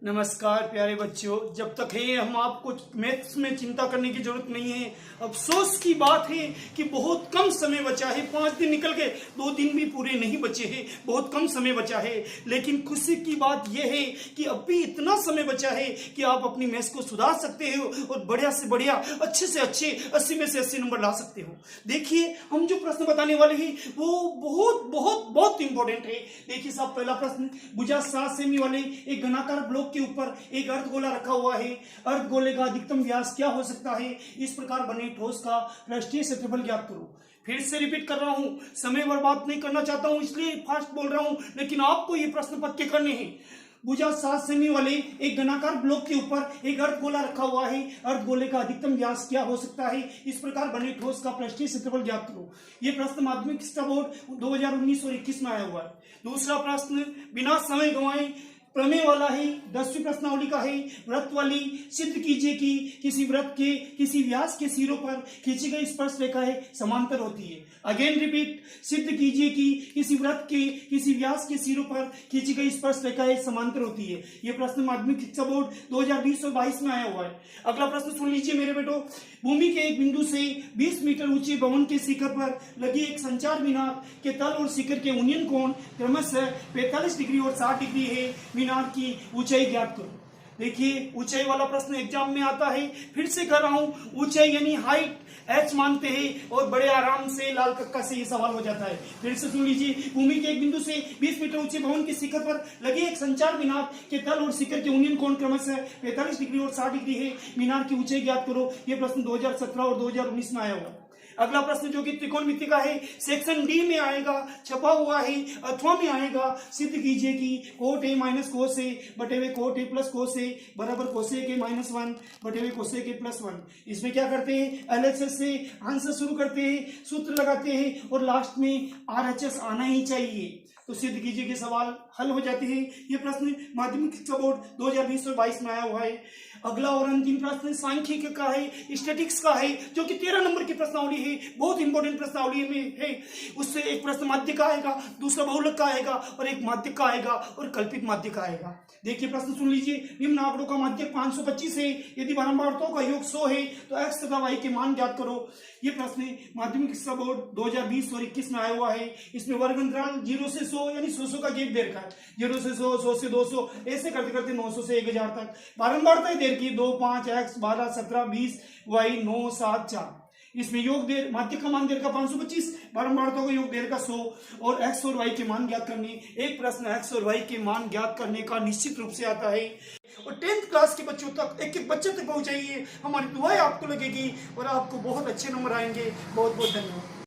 नमस्कार प्यारे बच्चों। जब तक है हम आपको मैथ्स में चिंता करने की जरूरत नहीं है। अफसोस की बात है कि बहुत कम समय बचा है। 5 दिन निकल गए, 2 दिन भी पूरे नहीं बचे हैं, बहुत कम समय बचा है। लेकिन खुशी की बात यह है कि अब भी इतना समय बचा है कि आप अपनी मैथ्स को सुधार सकते हो और बढ़िया से बढ़िया, अच्छे से अच्छे 80 में से 80 नंबर ला सकते हो। देखिए, हम जो प्रश्न बताने वाले हैं वो बहुत बहुत बहुत इंपॉर्टेंट है। देखिए साहब, पहला प्रश्न, भुजा 7 सेमी वाले एक घनाकार ब्लॉक के ऊपर एक अर्धगोला रखा हुआ है। अर्धगोले का अधिकतम व्यास क्या हो सकता है? इस प्रकार बने ठोस का पृष्ठीय क्षेत्रफल ज्ञात करो। फिर से रिपीट कर रहा हूं, समय बर्बाद नहीं करना चाहता हूं इसलिए फास्ट बोल रहा हूं, लेकिन आपको ये प्रश्न पक्के करने हैं। भुजा 7 सेमी वाले एक घनाकार ब्लॉक के ऊपर एक अर्धगोला रखा हुआ है। अर्धगोले का अधिकतम व्यास क्या हो सकता है? इस प्रकार बने ठोस का पृष्ठीय क्षेत्रफल ज्ञात करो। यह प्रश्न माध्यमिक शिक्षा बोर्ड 2019 और 21 में आया हुआ है। दूसरा प्रश्न, बिना समय गंवाए प्रमेय वाला है, 10वीं प्रश्नावली का है। वृत्त वाली, सिद्ध कीजिए कि किसी वृत्त के किसी व्यास के सिरों पर खींची गई स्पर्श रेखाएं समांतर होती है। अगेन रिपीट, सिद्ध कीजिए कि किसी वृत्त के किसी व्यास के सिरों पर खींची गई स्पर्श रेखाएं समांतर होती है। यह प्रश्न माध्यमिक शिक्षा बोर्ड 2020 और 22 में आया हुआ है। अगला प्रश्न सुन लीजिए मेरे बेटो। भूमि के एक बिंदु से 20 मीटर ऊंचे भवन के शिखर पर लगी एक संचार मीनार के तल और शिखर के उन्नयन कोण क्रमशः 45 डिग्री और 60 डिग्री है। मीनार की ऊंचाई ज्ञात करो। देखिए, ऊंचाई वाला प्रश्न एग्जाम में आता है। फिर से कर रहा हूं, ऊंचाई यानी हाइट h मानते हैं और बड़े आराम से लाल कक्का से ये सवाल हो जाता है। फिर से सुन लीजिए, भूमि के एक बिंदु से 20 मीटर ऊंचे भवन के शिखर पर लगे एक संचार मीनार के तल और शिखर के उन्नयन कोण क्रमशः 45 डिग्री और 60 डिग्री है। मीनार की ऊंचाई ज्ञात करो। यह प्रश्न 2017 और 2019 में आया हुआ। अगला प्रश्न जो कि त्रिकोणमिति का है, सेक्शन डी में आएगा, छपा हुआ है अथवा में आएगा। सिद्ध कीजिए कि कोट ए माइनस कोस ए बटे हुए कोट ए प्लस कोस ए बराबर कोसेक के -1 बटे हुए कोसेक के +1। इसमें क्या करते हैं? एलएचएस से आंसर शुरू करते हैं, सूत्र लगाते हैं और लास्ट में आरएचएस आना ही चाहिए। तो सिद्ध कीजिए कि सवाल हल हो जाते हैं। ये प्रश्न माध्यमिक शिक्षा बोर्ड 2020 और 22 में आया हुआ है। अगला और अंतिम प्रश्न सांख्यिकी का है, स्टैटिक्स का है, जो कि 13 नंबर की प्रश्नावली है। बहुत इंपॉर्टेंट प्रश्नावली में है। उससे एक प्रश्न माध्य का आएगा, दूसरा बहुलक का आएगा और एक माध्य का आएगा और कल्पित माध्य का आएगा। देखिए प्रश्न सुन लीजिए। निम्न आंकड़ों का माध्य 525 है। यदि बारंबारताओं का योग 100 है तो x तथा y के मान ज्ञात करो। ये प्रश्न माध्यमिक शिक्षा बोर्ड 2020 और 21 में आया हुआ है। इसमें वर्ग अंतराल 0 से 100 यानी 100 का गेप दे रखा है। 0 से 100, 100 से 200, ऐसे करते करते 900 से 1000 तक बारंबारता देर की 2, 5, x 12, 17, 20, y 9, 7, 4। इसमें योग देर माध्य का मान देर का 525, बारंबारता का योग देर का 100 और x और y के मान ज्ञात करने। एक प्रश्न x और y के मान ज्ञात करने का निश्चित रूप से आता है और 10th क्लास के बच्चों तक, एक एक बच्चे तक पहुंचाइए। हमारी दुआएं आपको लगेगी और आपको बहुत अच्छे नंबर आएंगे। बहुत बहुत धन्यवाद।